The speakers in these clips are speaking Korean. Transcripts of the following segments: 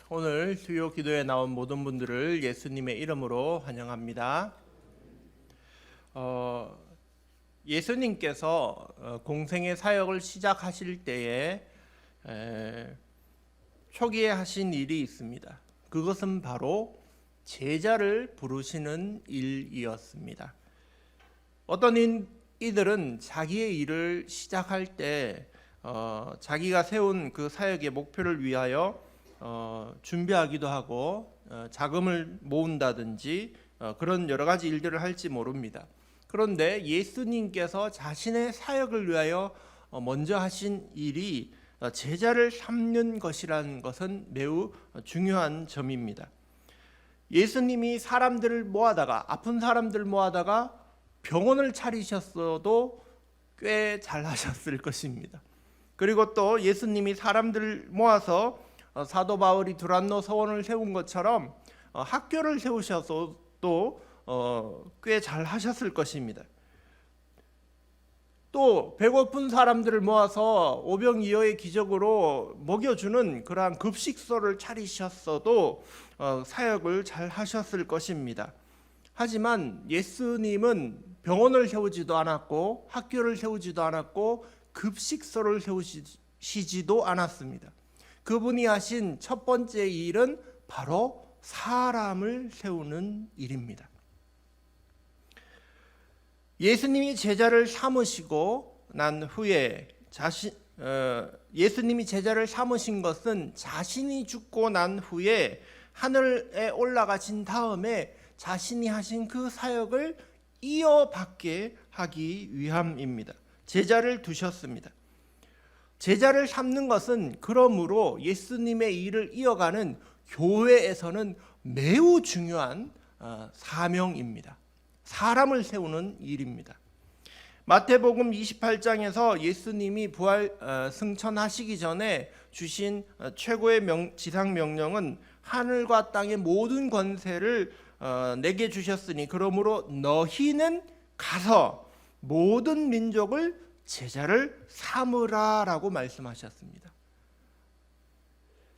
오늘 수요 기도에 나온 모든 분들을 예수님의 이름으로 환영합니다. 예수님께서 공생의 사역을 시작하실 때에 초기에 하신 일이 있습니다. 그것은 바로 제자를 부르시는 일이었습니다. 어떤 이들은 자기의 일을 시작할 때 자기가 세운 그 사역의 목표를 위하여 준비하기도 하고 자금을 모은다든지 그런 여러 가지 일들을 할지 모릅니다. 그런데 예수님께서 자신의 사역을 위하여 먼저 하신 일이 제자를 삼는 것이라는 것은 매우 중요한 점입니다. 예수님이 사람들을 모아다가 아픈 사람들을 모아다가 병원을 차리셨어도 꽤 잘하셨을 것입니다. 그리고 또 예수님이 사람들을 모아서 사도 바울이 두란노 서원을 세운 것처럼 학교를 세우셔서도 꽤 잘하셨을 것입니다. 또 배고픈 사람들을 모아서 오병이어의 기적으로 먹여주는 그러한 급식소를 차리셨어도 사역을 잘 하셨을 것입니다. 하지만 예수님은 병원을 세우지도 않았고 학교를 세우지도 않았고 급식소를 세우시지도 않았습니다. 그분이 하신 첫 번째 일은 바로 사람을 세우는 일입니다. 예수님이 제자를 삼으시고 난 후에 예수님이 제자를 삼으신 것은 자신이 죽고 난 후에 하늘에 올라가신 다음에 자신이 하신 그 사역을 이어받게 하기 위함입니다. 제자를 두셨습니다. 제자를 삼는 것은 그러므로 예수님의 일을 이어가는 교회에서는 매우 중요한 사명입니다. 사람을 세우는 일입니다. 마태복음 28장에서 예수님이 부활 승천하시기 전에 주신 최고의 지상 명령은 하늘과 땅의 모든 권세를 내게 주셨으니 그러므로 너희는 가서 모든 민족을 제자를 삼으라라고 말씀하셨습니다.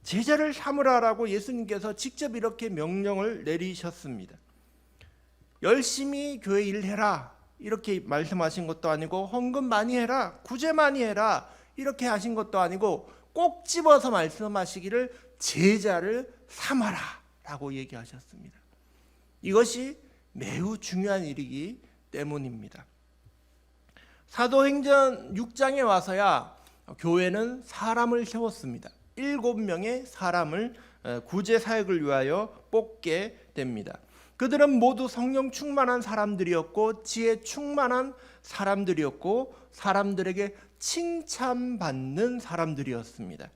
제자를 삼으라라고 예수님께서 직접 이렇게 명령을 내리셨습니다. 열심히 교회 일해라 이렇게 말씀하신 것도 아니고 헌금 많이 해라 구제 많이 해라 이렇게 하신 것도 아니고 꼭 집어서 말씀하시기를 제자를 삼아라 라고 얘기하셨습니다. 이것이 매우 중요한 일이기 때문입니다. 사도행전 6장에 와서야 교회는 사람을 세웠습니다. 7명의 사람을 구제 사역을 위하여 뽑게 됩니다. 그들은 모두 성령 충만한 사람들이었고 지혜 충만한 사람들이었고 사람들에게 칭찬받는 사람들이었습니다.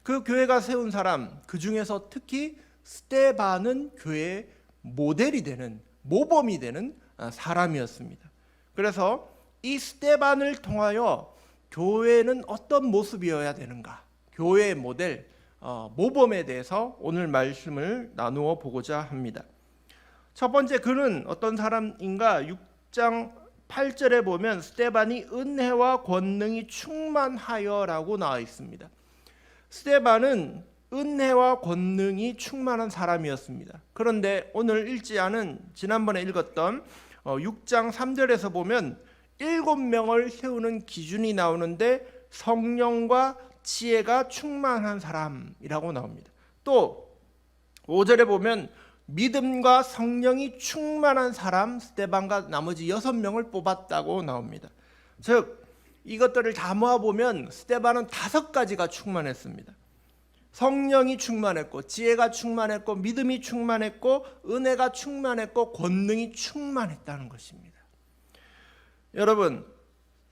그 교회가 세운 사람, 그 중에서 특히 스데반은 교회의 모델이 되는 모범이 되는 사람이었습니다. 그래서 이 스데반을 통하여 교회는 어떤 모습이어야 되는가, 교회의 모델, 모범에 대해서 오늘 말씀을 나누어 보고자 합니다. 첫 번째 그는 어떤 사람인가 6장 8절에 보면 스데반이 은혜와 권능이 충만하여라고 나와 있습니다. 스데반은 은혜와 권능이 충만한 사람이었습니다. 그런데 오늘 읽지 않은 지난번에 읽었던 6장 3절에서 보면 7명을 세우는 기준이 나오는데 성령과 지혜가 충만한 사람이라고 나옵니다. 또 5절에 보면 믿음과 성령이 충만한 사람 스데반과 나머지 6명을 뽑았다고 나옵니다. 즉 이것들을 다 모아보면 스데반은 5가지가 충만했습니다. 성령이 충만했고 지혜가 충만했고 믿음이 충만했고 은혜가 충만했고 권능이 충만했다는 것입니다. 여러분,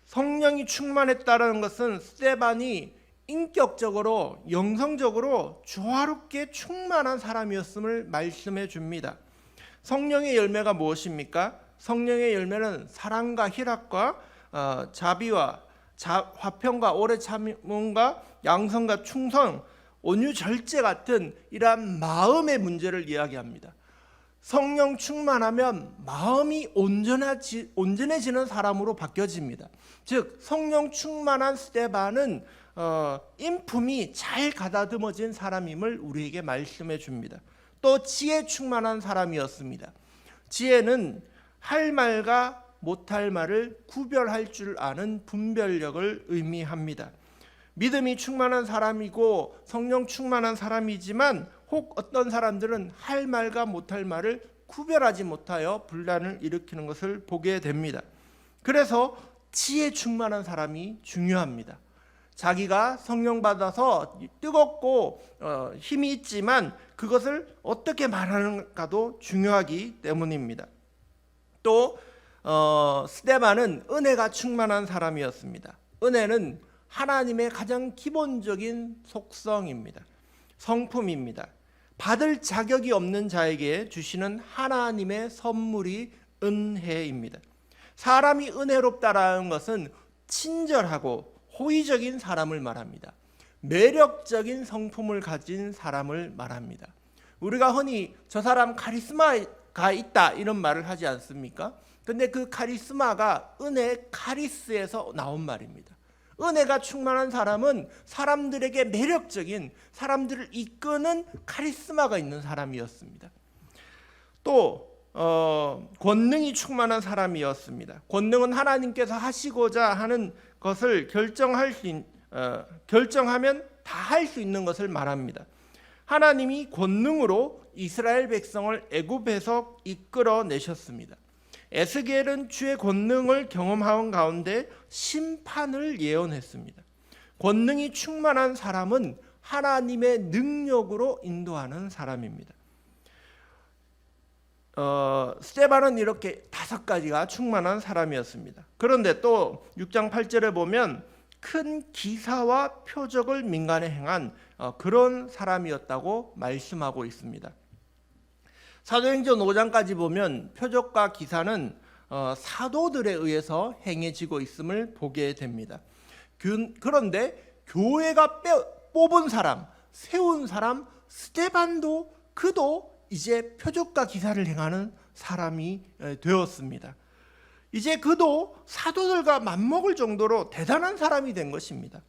성령이 충만했다는 것은 스데반이 인격적으로 영성적으로 조화롭게 충만한 사람이었음을 말씀해 줍니다. 성령의 열매가 무엇입니까? 성령의 열매는 사랑과 희락과 자비와 화평과 오래 참음과 양성과 충성, 온유 절제 같은 이러한 마음의 문제를 이야기합니다. 성령 충만하면 마음이 온전해지는 사람으로 바뀌어집니다. 즉 성령 충만한 스데반은 인품이 잘 가다듬어진 사람임을 우리에게 말씀해 줍니다. 또 지혜 충만한 사람이었습니다. 지혜는 할 말과 못할 말을 구별할 줄 아는 분별력을 의미합니다. 믿음이 충만한 사람이고 성령 충만한 사람이지만 혹 어떤 사람들은 할 말과 못할 말을 구별하지 못하여 분란을 일으키는 것을 보게 됩니다. 그래서 지혜 충만한 사람이 중요합니다. 자기가 성령 받아서 뜨겁고 힘이 있지만 그것을 어떻게 말하는가도 중요하기 때문입니다. 또 스데반은 은혜가 충만한 사람이었습니다. 은혜는 하나님의 가장 기본적인 속성입니다. 성품입니다. 받을 자격이 없는 자에게 주시는 하나님의 선물이 은혜입니다. 사람이 은혜롭다라는 것은 친절하고 호의적인 사람을 말합니다. 매력적인 성품을 가진 사람을 말합니다. 우리가 흔히 저 사람 카리스마가 있다 이런 말을 하지 않습니까? 근데 그 카리스마가 은혜 카리스에서 나온 말입니다. 은혜가 충만한 사람은 사람들에게 매력적인, 사람들을 이끄는 카리스마가 있는 사람이었습니다. 또 권능이 충만한 사람이었습니다. 권능은 하나님께서 하시고자 하는 것을 결정하면 다 할 수 있는 것을 말합니다. 하나님이 권능으로 이스라엘 백성을 애굽에서 이끌어내셨습니다. 에스겔은 주의 권능을 경험한 가운데 심판을 예언했습니다. 권능이 충만한 사람은 하나님의 능력으로 인도하는 사람입니다. 스데반은 이렇게 5가지가 충만한 사람이었습니다. 그런데 또 6장 8절에 보면 큰 기사와 표적을 민간에 행한 그런 사람이었다고 말씀하고 있습니다. 사도행전 5장까지 보면 표적과 기사는 사도들에 의해서 행해지고 있음을 보게 됩니다. 그런데 교회가 뽑은 사람, 세운 사람 스데반도 그도 이제 표적과 기사를 행하는 사람이 되었습니다. 이제 그도 사도들과 맞먹을 정도로 대단한 사람이 된 것입니다.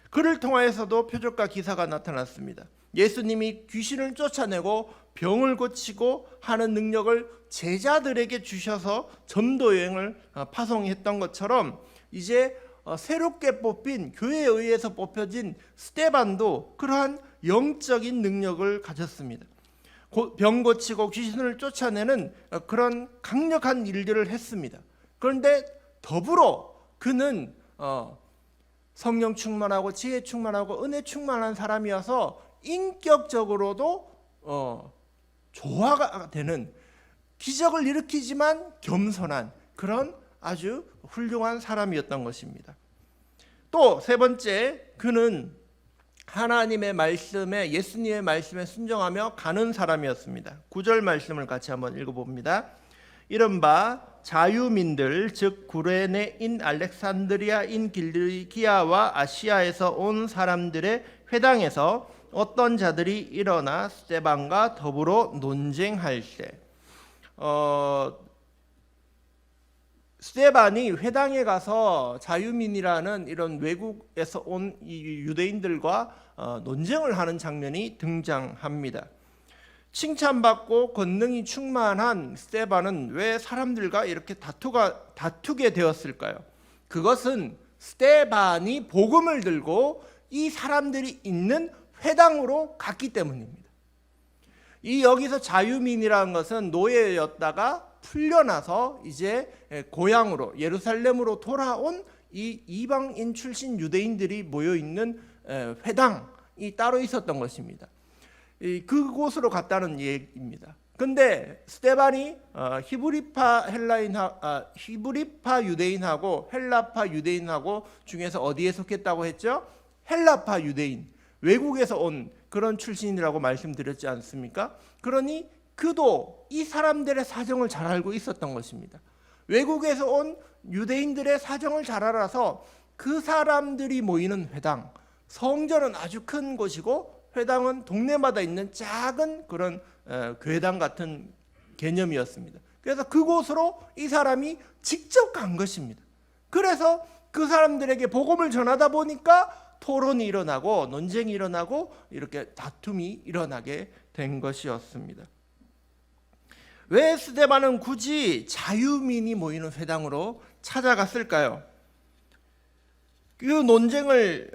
그를 통하여서도 표적과 기사가 나타났습니다. 예수님이 귀신을 쫓아내고 병을 고치고 하는 능력을 제자들에게 주셔서 전도 여행을 파송했던 것처럼 이제 새롭게 뽑힌 교회에 의해서 뽑혀진 스데반도 그러한 영적인 능력을 가졌습니다. 병 고치고 귀신을 쫓아내는 그런 강력한 일들을 했습니다. 그런데 더불어 그는 성령 충만하고 지혜 충만하고 은혜 충만한 사람이어서 인격적으로도 조화가 되는, 기적을 일으키지만 겸손한 그런 아주 훌륭한 사람이었던 것입니다. 또 세 번째, 그는 하나님의 말씀에, 예수님의 말씀에 순종하며 가는 사람이었습니다. 9절 말씀을 같이 한번 읽어봅니다. 이른바 자유민들, 즉 구레네인, 알렉산드리아인, 길리기아와 아시아에서 온 사람들의 회당에서 어떤 자들이 일어나 스데반과 더불어 논쟁할 때, 스데반이 회당에 가서 자유민이라는 이런 외국에서 온 이 유대인들과 논쟁을 하는 장면이 등장합니다. 칭찬받고 권능이 충만한 스데반은 왜 사람들과 이렇게 다투게 되었을까요? 그것은 스데반이 복음을 들고 이 사람들이 있는 회당으로 갔기 때문입니다. 이 여기서 자유민이라는 것은 노예였다가 풀려나서 이제 고향으로 예루살렘으로 돌아온 이 이방인 출신 유대인들이 모여 있는 회당이 따로 있었던 것입니다. 그곳으로 갔다는 얘기입니다. 근데 스데반이 히브리파 유대인하고 헬라파 유대인하고 중에서 어디에 속했다고 했죠? 헬라파 유대인, 외국에서 온 그런 출신이라고 말씀드렸지 않습니까? 그러니 그도 이 사람들의 사정을 잘 알고 있었던 것입니다. 외국에서 온 유대인들의 사정을 잘 알아서 그 사람들이 모이는 회당, 성전은 아주 큰 곳이고 회당은 동네마다 있는 작은 그런 교회당 같은 개념이었습니다. 그래서 그곳으로 이 사람이 직접 간 것입니다. 그래서 그 사람들에게 복음을 전하다 보니까 토론이 일어나고 논쟁이 일어나고 이렇게 다툼이 일어나게 된 것이었습니다. 왜 스데반은 굳이 자유민이 모이는 회당으로 찾아갔을까요? 그 논쟁을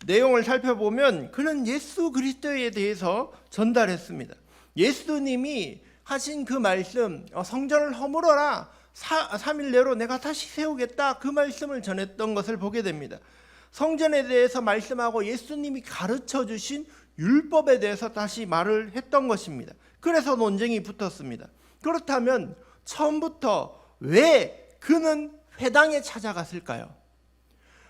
내용을 살펴보면 그는 예수 그리스도에 대해서 전달했습니다. 예수님이 하신 그 말씀, 성전을 허물어라, 3일 내로 내가 다시 세우겠다, 그 말씀을 전했던 것을 보게 됩니다. 성전에 대해서 말씀하고 예수님이 가르쳐 주신 율법에 대해서 다시 말을 했던 것입니다. 그래서 논쟁이 붙었습니다. 그렇다면 처음부터 왜 그는 회당에 찾아갔을까요?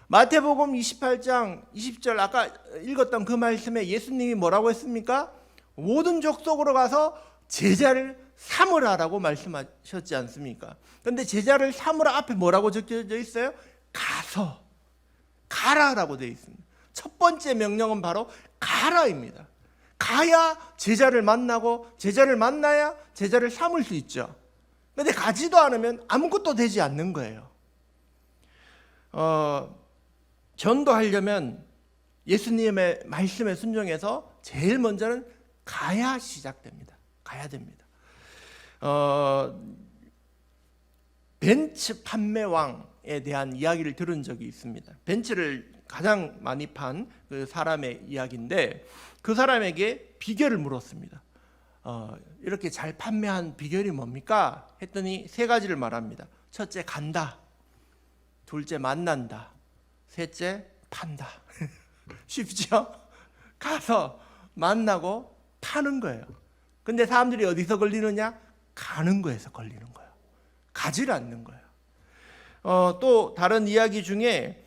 마태복음 28장 20절 아까 읽었던 그 말씀에 예수님이 뭐라고 했습니까? 모든 족속으로 가서 제자를 삼으라라고 말씀하셨지 않습니까? 그런데 제자를 삼으라 앞에 뭐라고 적혀져 있어요? 가라라고 되어 있습니다. 첫 번째 명령은 바로 가라입니다. 가야 제자를 만나고 제자를 만나야 제자를 삼을 수 있죠. 그런데 가지도 않으면 아무것도 되지 않는 거예요. 전도하려면 예수님의 말씀에 순종해서 제일 먼저는 가야 시작됩니다. 가야 됩니다. 벤츠 판매왕에 대한 이야기를 들은 적이 있습니다. 벤츠를 가장 많이 판 그 사람의 이야기인데 그 사람에게 비결을 물었습니다. 이렇게 잘 판매한 비결이 뭡니까? 했더니 세 가지를 말합니다. 첫째, 간다. 둘째, 만난다. 셋째, 판다. 쉽죠? 가서 만나고 파는 거예요. 근데 사람들이 어디서 걸리느냐? 가는 거에서 걸리는 거예요. 가지를 않는 거예요. 또 다른 이야기 중에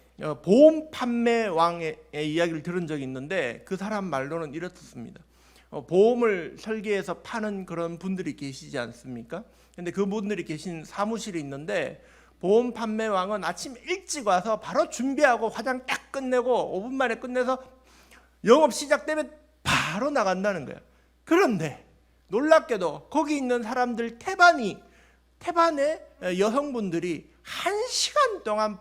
보험 판매왕의 이야기를 들은 적이 있는데 그 사람 말로는 이렇습니다. 보험을 설계해서 파는 그런 분들이 계시지 않습니까? 근데 그분들이 계신 사무실이 있는데 보험 판매왕은 아침 일찍 와서 바로 준비하고 화장 딱 끝내고 5분 만에 끝내서 영업 시작되면 바로 나간다는 거예요. 그런데 놀랍게도 거기 있는 사람들 태반에 여성분들이 1시간 동안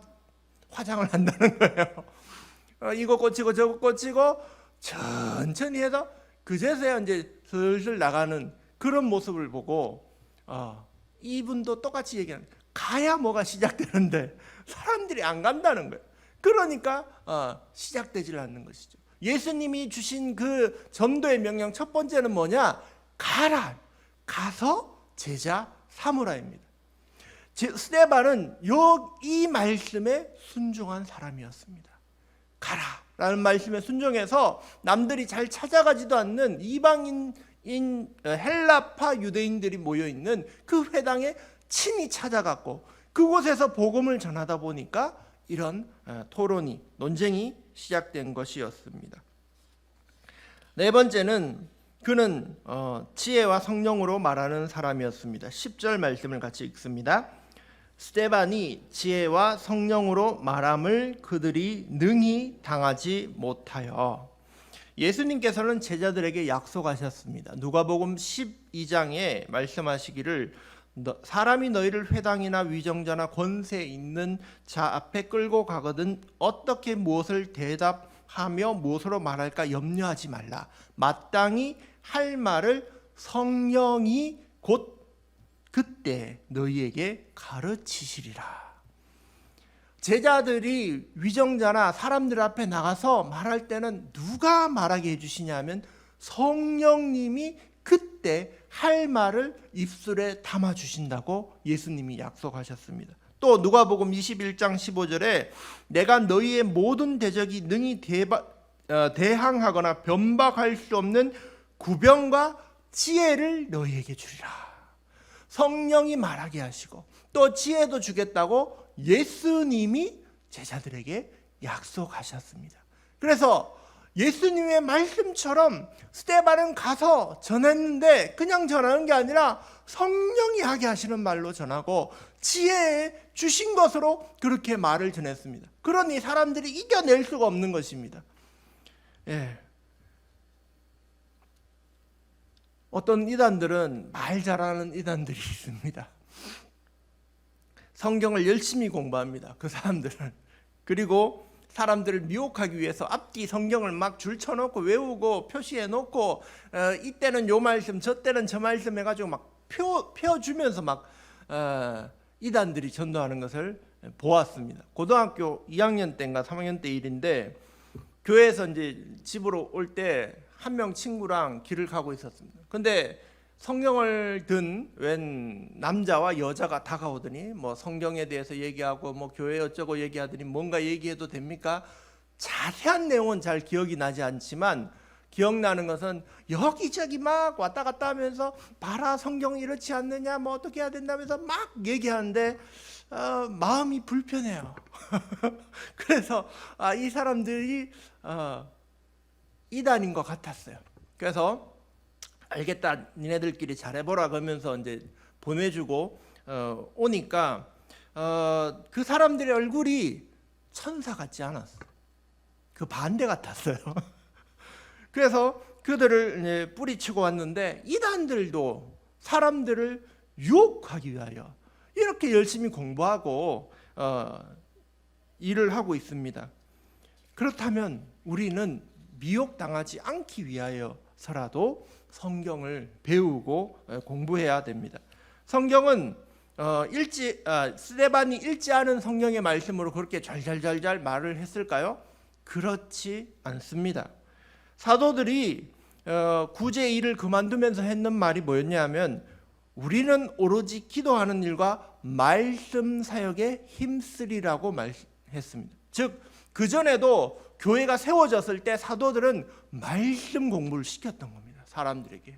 화장을 한다는 거예요. 이거 꽂히고 저거 꽂히고 천천히 해서 그제서야 이제 슬슬 나가는 그런 모습을 보고 이분도 똑같이 얘기하는 거예요. 가야 뭐가 시작되는데 사람들이 안 간다는 거예요. 그러니까 시작되질 않는 것이죠. 예수님이 주신 그 전도의 명령 첫 번째는 뭐냐? 가라. 가서 제자 삼으라입니다. 스데반은 이 말씀에 순종한 사람이었습니다. 가라라는 말씀에 순종해서 남들이 잘 찾아가지도 않는 이방인 헬라파 유대인들이 모여 있는 그 회당에 친히 찾아갔고 그곳에서 복음을 전하다 보니까 이런 토론이 논쟁이 시작된 것이었습니다. 네 번째는 그는 지혜와 성령으로 말하는 사람이었습니다. 10절 말씀을 같이 읽습니다. 스데반이 지혜와 성령으로 말함을 그들이 능히 당하지 못하여. 예수님께서는 제자들에게 약속하셨습니다. 누가복음 12장에 말씀하시기를 사람이 너희를 회당이나 위정자나 권세 있는 자 앞에 끌고 가거든 어떻게 무엇을 대답하며 무엇으로 말할까 염려하지 말라. 마땅히 할 말을 성령이 곧 그때 너희에게 가르치시리라. 제자들이 위정자나 사람들 앞에 나가서 말할 때는 누가 말하게 해주시냐면 성령님이 그때 할 말을 입술에 담아주신다고 예수님이 약속하셨습니다. 또 누가복음 21장 15절에 내가 너희의 모든 대적이 능히 대항하거나 변박할 수 없는 구병과 지혜를 너희에게 주리라. 성령이 말하게 하시고 또 지혜도 주겠다고 예수님이 제자들에게 약속하셨습니다. 그래서 예수님의 말씀처럼 스데반은 가서 전했는데 그냥 전하는 게 아니라 성령이 하게 하시는 말로 전하고 지혜에 주신 것으로 그렇게 말을 전했습니다. 그러니 사람들이 이겨낼 수가 없는 것입니다. 어떤 이단들은 말 잘하는 이단들이 있습니다. 성경을 열심히 공부합니다. 그 사람들은. 그리고 사람들을 미혹하기 위해서 앞뒤 성경을 막 줄쳐놓고 외우고 표시해놓고 이때는 요 말씀 저 때는 저 말씀 해가지고 막 펴주면서 막 이단들이 전도하는 것을 보았습니다. 고등학교 2학년 때인가 3학년 때 일인데 교회에서 이제 집으로 올 때 한 명 친구랑 길을 가고 있었습니다. 근데 성경을 든 웬 남자와 여자가 다가오더니 뭐 성경에 대해서 얘기하고 뭐 교회 어쩌고 얘기하더니 뭔가 얘기해도 됩니까? 자세한 내용은 잘 기억이 나지 않지만 기억나는 것은 여기저기 막 왔다 갔다 하면서 봐라 성경이 이렇지 않느냐 뭐 어떻게 해야 된다면서 막 얘기하는데 마음이 불편해요. 그래서 이 사람들이 이단인 것 같았어요. 그래서 알겠다 니네들끼리 잘해보라 그러면서 이제 보내주고 오니까 그 사람들의 얼굴이 천사 같지 않았어요. 그 반대 같았어요. 그래서 그들을 이제 뿌리치고 왔는데 이단들도 사람들을 유혹하기 위하여 이렇게 열심히 공부하고 일을 하고 있습니다. 그렇다면 우리는 미혹당하지 않기 위하여서라도 성경을 배우고 공부해야 됩니다. 성경은 스데반이 읽지 않은 성경의 말씀으로 그렇게 잘잘잘잘 말을 했을까요? 그렇지 않습니다. 사도들이 구제 일을 그만두면서 했는 말이 뭐였냐면 우리는 오로지 기도하는 일과 말씀 사역에 힘쓰리라고 말했습니다. 즉 그전에도 교회가 세워졌을 때 사도들은 말씀 공부를 시켰던 겁니다. 사람들에게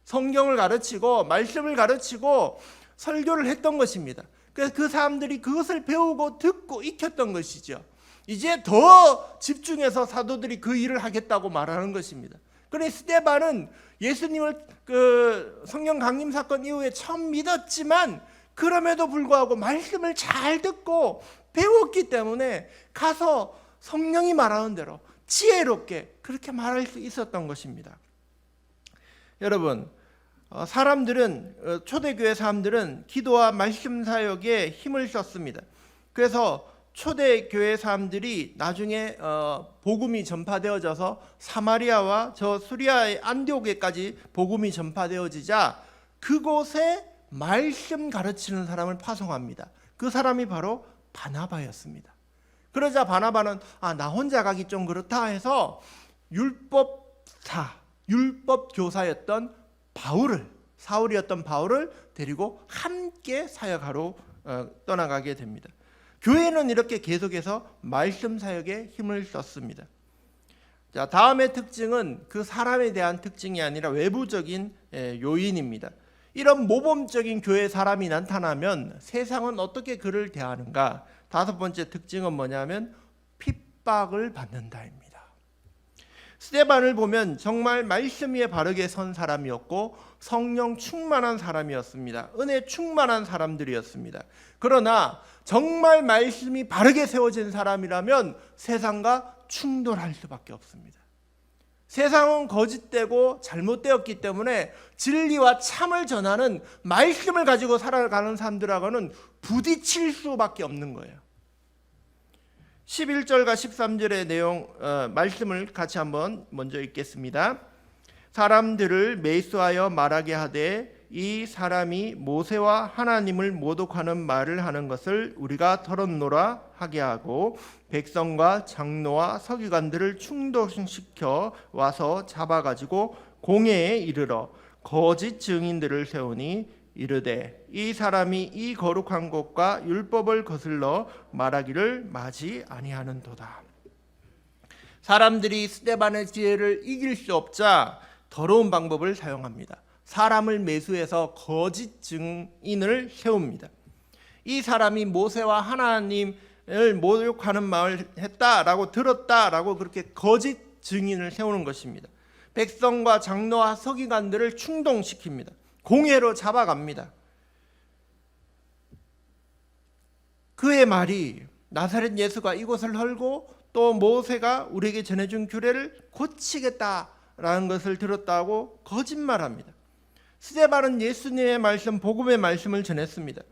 성경을 가르치고 말씀을 가르치고 설교를 했던 것입니다. 그래서 그 사람들이 그것을 배우고 듣고 익혔던 것이죠. 이제 더 집중해서 사도들이 그 일을 하겠다고 말하는 것입니다. 그런데 스데반은 예수님을 그 성령 강림 사건 이후에 처음 믿었지만 그럼에도 불구하고 말씀을 잘 듣고 배웠기 때문에 가서 성령이 말하는 대로 지혜롭게 그렇게 말할 수 있었던 것입니다. 여러분, 사람들은 초대교회 사람들은 기도와 말씀 사역에 힘을 썼습니다. 그래서 초대교회 사람들이 나중에 복음이 전파되어져서 사마리아와 저 수리아의 안디옥에까지 복음이 전파되어지자 그곳에 말씀 가르치는 사람을 파송합니다. 그 사람이 바로 바나바였습니다. 그러자 바나바는 나 혼자 가기 좀 그렇다 해서 율법 교사였던 사울이었던 바울을 데리고 함께 사역하러 떠나가게 됩니다. 교회는 이렇게 계속해서 말씀 사역에 힘을 썼습니다. 자, 다음의 특징은 그 사람에 대한 특징이 아니라 외부적인 요인입니다. 이런 모범적인 교회 사람이 나타나면 세상은 어떻게 그를 대하는가? 다섯 번째 특징은 뭐냐면 핍박을 받는다입니다. 스데반을 보면 정말 말씀 위에 바르게 선 사람이었고 성령 충만한 사람이었습니다. 은혜 충만한 사람들이었습니다. 그러나 정말 말씀이 바르게 세워진 사람이라면 세상과 충돌할 수밖에 없습니다. 세상은 거짓되고 잘못되었기 때문에 진리와 참을 전하는 말씀을 가지고 살아가는 사람들하고는 부딪힐 수밖에 없는 거예요. 11절과 13절의 내용 말씀을 같이 한번 먼저 읽겠습니다. 사람들을 매수하여 말하게 하되 이 사람이 모세와 하나님을 모독하는 말을 하는 것을 우리가 털었노라 하게 하고 백성과 장로와 서기관들을 충동시켜 와서 잡아가지고 공회에 이르러 거짓 증인들을 세우니 이르되 이 사람이 이 거룩한 곳과 율법을 거슬러 말하기를 마지 아니하는도다. 사람들이 스데반의 지혜를 이길 수 없자 더러운 방법을 사용합니다. 사람을 매수해서 거짓 증인을 세웁니다. 이 사람이 모세와 하나님을 모욕하는 말을 했다라고 들었다라고 그렇게 거짓 증인을 세우는 것입니다. 백성과 장로와 서기관들을 충동시킵니다. 공회로 잡아갑니다. 그의 말이 나사렛 예수가 이곳을 헐고 또 모세가 우리에게 전해준 규례를 고치겠다라는 것을 들었다고 거짓말합니다. 스데반은 예수님의 말씀, 복음의 말씀을 전했습니다.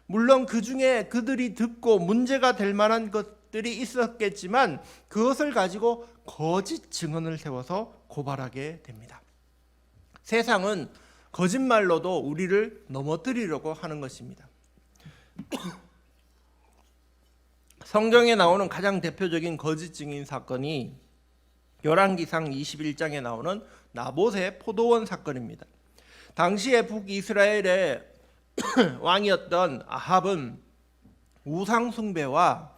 물론 그 중에 그들이 듣고 문제가 될 만한 것들이 있었겠지만 그것을 가지고 거짓 증언을 세워서 고발하게 됩니다. 세상은 거짓말로도 우리를 넘어뜨리려고 하는 것입니다. 성경에 나오는 가장 대표적인 거짓 증인 사건이 열왕기상 21장에 나오는 나봇의 포도원 사건입니다. 당시에 북이스라엘의 왕이었던 아합은 우상 숭배와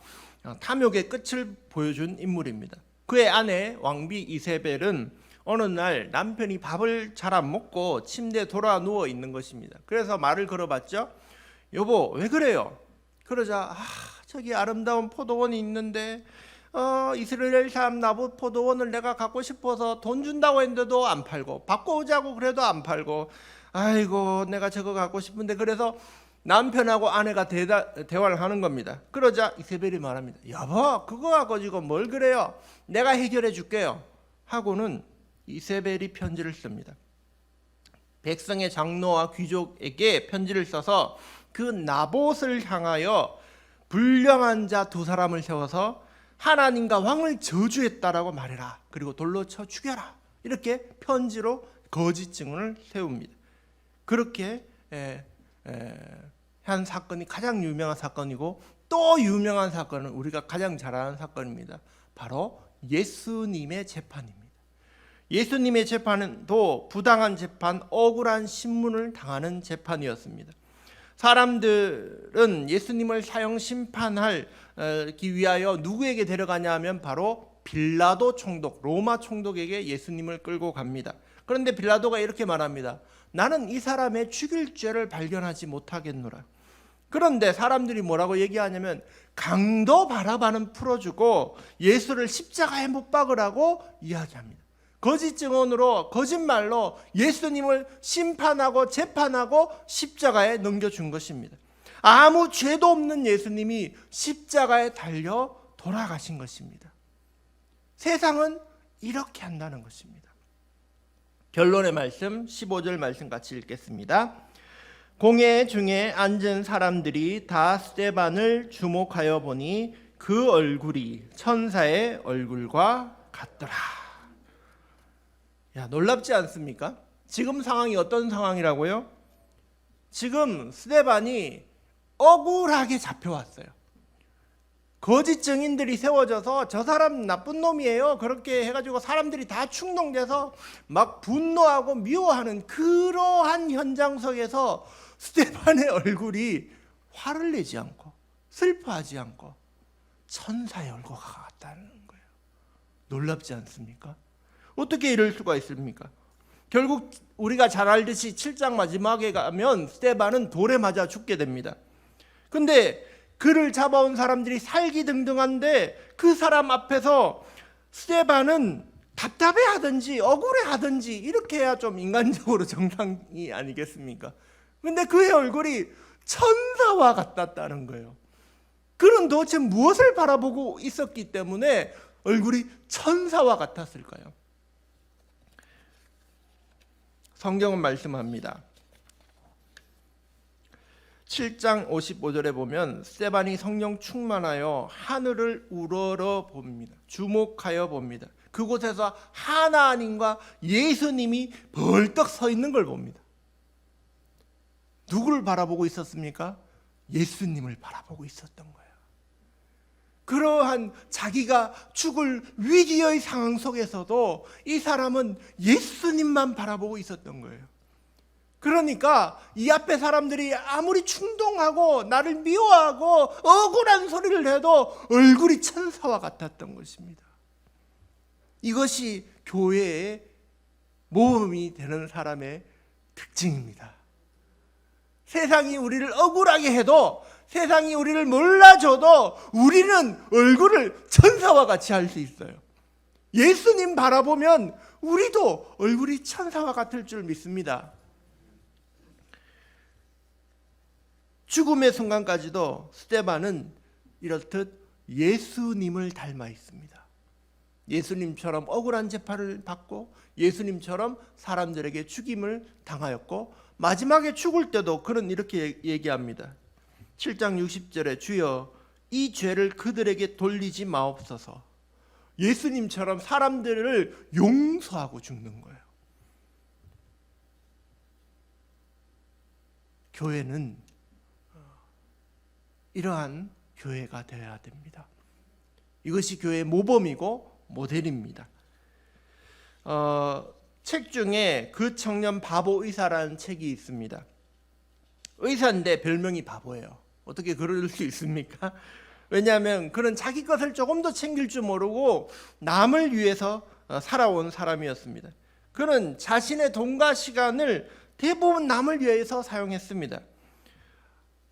탐욕의 끝을 보여준 인물입니다. 그의 아내 왕비 이세벨은 어느 날 남편이 밥을 잘 안 먹고 침대에 돌아 누워 있는 것입니다. 그래서 말을 걸어봤죠. 여보, 왜 그래요? 그러자 저기 아름다운 포도원이 있는데 이스라엘 사람 나봇 포도원을 내가 갖고 싶어서 돈 준다고 했는데도 안 팔고, 바꿔오자고 그래도 안 팔고, 아이고 내가 저거 갖고 싶은데. 그래서 남편하고 아내가 대화를 하는 겁니다. 그러자 이세벨이 말합니다. 여보, 그거 갖고 지금 뭘 그래요? 내가 해결해 줄게요 하고는 이세벨이 편지를 씁니다. 백성의 장로와 귀족에게 편지를 써서 그 나봇을 향하여 불량한 자 두 사람을 세워서 하나님과 왕을 저주했다라고 말해라. 그리고 돌로 쳐 죽여라. 이렇게 편지로 거짓 증언을 세웁니다. 그렇게 한 사건이 가장 유명한 사건이고, 또 유명한 사건은 우리가 가장 잘 아는 사건입니다. 바로 예수님의 재판입니다. 예수님의 재판도 부당한 재판, 억울한 신문을 당하는 재판이었습니다. 사람들은 예수님을 사형 심판하기 위하여 누구에게 데려가냐 하면 바로 빌라도 총독, 로마 총독에게 예수님을 끌고 갑니다. 그런데 빌라도가 이렇게 말합니다. 나는 이 사람의 죽일 죄를 발견하지 못하겠노라. 그런데 사람들이 뭐라고 얘기하냐면 강도 바라바는 풀어주고 예수를 십자가에 못 박으라고 이야기합니다. 거짓 증언으로, 거짓말로 예수님을 심판하고 재판하고 십자가에 넘겨준 것입니다. 아무 죄도 없는 예수님이 십자가에 달려 돌아가신 것입니다. 세상은 이렇게 한다는 것입니다. 결론의 말씀 15절 말씀 같이 읽겠습니다. 공회 중에 앉은 사람들이 다 스데반을 주목하여 보니 그 얼굴이 천사의 얼굴과 같더라. 야, 놀랍지 않습니까? 지금 상황이 어떤 상황이라고요? 지금 스데반이 억울하게 잡혀왔어요. 거짓 증인들이 세워져서 저 사람 나쁜 놈이에요 그렇게 해가지고 사람들이 다 충동돼서 막 분노하고 미워하는 그러한 현장 속에서 스데반의 얼굴이 화를 내지 않고 슬퍼하지 않고 천사의 얼굴과 같다는 거예요. 놀랍지 않습니까? 어떻게 이럴 수가 있습니까? 결국 우리가 잘 알듯이 7장 마지막에 가면 스데반은 돌에 맞아 죽게 됩니다. 근데 그를 잡아온 사람들이 살기등등한데 그 사람 앞에서 스데반은 답답해하든지 억울해하든지 이렇게 해야 좀 인간적으로 정상이 아니겠습니까? 근데 그의 얼굴이 천사와 같았다는 거예요. 그는 도대체 무엇을 바라보고 있었기 때문에 얼굴이 천사와 같았을까요? 성경은 말씀합니다. 7장 55절에 보면 스데반이 성령 충만하여 하늘을 우러러 봅니다. 주목하여 봅니다. 그곳에서 하나님과 예수님이 벌떡 서 있는 걸 봅니다. 누구를 바라보고 있었습니까? 예수님을 바라보고 있었던 거예요. 그러한 자기가 죽을 위기의 상황 속에서도 이 사람은 예수님만 바라보고 있었던 거예요. 그러니까 이 앞에 사람들이 아무리 충동하고 나를 미워하고 억울한 소리를 해도 얼굴이 천사와 같았던 것입니다. 이것이 교회의 모범이 되는 사람의 특징입니다. 세상이 우리를 억울하게 해도, 세상이 우리를 몰라줘도 우리는 얼굴을 천사와 같이 할 수 있어요. 예수님 바라보면 우리도 얼굴이 천사와 같을 줄 믿습니다. 죽음의 순간까지도 스데반은 이렇듯 예수님을 닮아 있습니다. 예수님처럼 억울한 재판을 받고 예수님처럼 사람들에게 죽임을 당하였고 마지막에 죽을 때도 그는 이렇게 얘기합니다. 7장 60절에 주여 이 죄를 그들에게 돌리지 마옵소서. 예수님처럼 사람들을 용서하고 죽는 거예요. 교회는 이러한 교회가 되어야 됩니다. 이것이 교회의 모범이고 모델입니다. 책 중에 그 청년 바보 의사라는 책이 있습니다. 의사인데 별명이 바보예요. 어떻게 그럴 수 있습니까? 왜냐하면 그는 자기 것을 조금 더 챙길 줄 모르고 남을 위해서 살아온 사람이었습니다. 그는 자신의 돈과 시간을 대부분 남을 위해서 사용했습니다.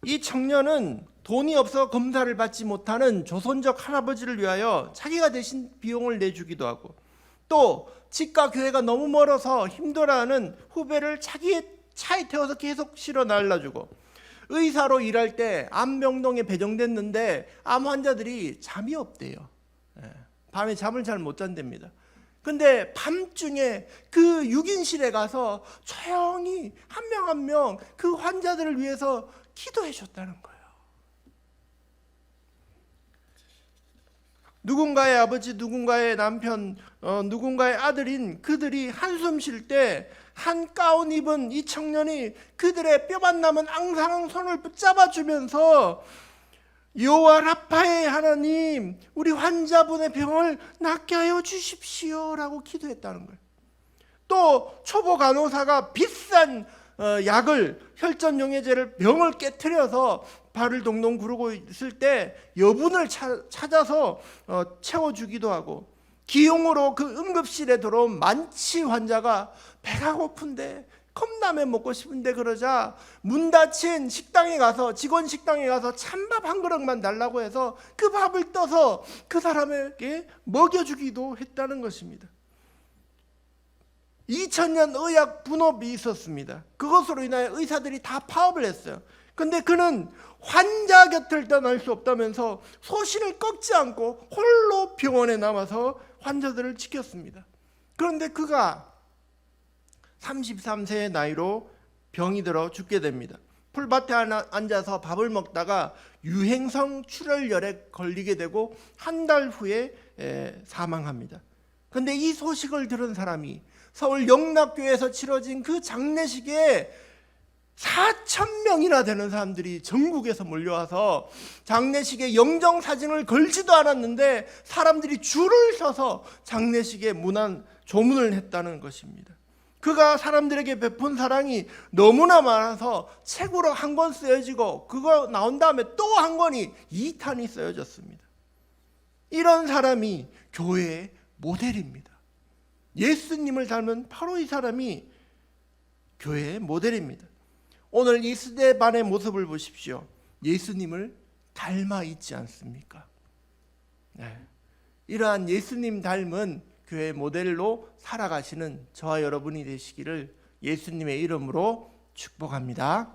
이 청년은 돈이 없어 검사를 받지 못하는 조선족 할아버지를 위하여 자기가 대신 비용을 내주기도 하고, 또 집과 교회가 너무 멀어서 힘들어하는 후배를 자기의 차에 태워서 계속 실어 날라주고, 의사로 일할 때 암병동에 배정됐는데 암 환자들이 잠이 없대요. 밤에 잠을 잘 못 잔답니다. 근데 밤중에 그 6인실에 가서 조용히 한 명 한 명 그 환자들을 위해서 기도해 줬다는 거예요. 누군가의 아버지, 누군가의 남편, 누군가의 아들인 그들이 한숨 쉴 때 한 가운 입은 이 청년이 그들의 뼈만 남은 앙상한 손을 붙잡아 주면서 여호와 라파의 하나님, 우리 환자분의 병을 낫게 하여 주십시오 라고 기도했다는 거예요. 또 초보 간호사가 비싼 약을, 혈전용해제를 병을 깨트려서 발을 동동 구르고 있을 때 여분을 찾아서 채워주기도 하고, 기용으로 그 응급실에 들어온 만취 환자가 배가 고픈데 컵라면 먹고 싶은데 그러자 문 닫힌 식당에 가서, 직원 식당에 가서 찬밥 한 그릇만 달라고 해서 그 밥을 떠서 그 사람에게 먹여주기도 했다는 것입니다. 2000년 의학 분업이 있었습니다. 그것으로 인하여 의사들이 다 파업을 했어요. 근데 그는 환자 곁을 떠날 수 없다면서 소신을 꺾지 않고 홀로 병원에 남아서 환자들을 지켰습니다. 그런데 그가 33세의 나이로 병이 들어 죽게 됩니다. 풀밭에 앉아서 밥을 먹다가 유행성 출혈열에 걸리게 되고 한 달 후에 사망합니다. 그런데 이 소식을 들은 사람이 서울 영락교회에서 치러진 그 장례식에 4,000명이나 되는 사람들이 전국에서 몰려와서 장례식에 영정사진을 걸지도 않았는데 사람들이 줄을 서서 장례식에 조문을 했다는 것입니다. 그가 사람들에게 베푼 사랑이 너무나 많아서 책으로 한 권 쓰여지고, 그거 나온 다음에 또 한 권이 2탄이 쓰여졌습니다. 이런 사람이 교회의 모델입니다. 예수님을 닮은 바로 이 사람이 교회의 모델입니다. 오늘 이 스데반의 모습을 보십시오. 예수님을 닮아 있지 않습니까? 네. 이러한 예수님 닮은 교회 모델로 살아가시는 저와 여러분이 되시기를 예수님의 이름으로 축복합니다.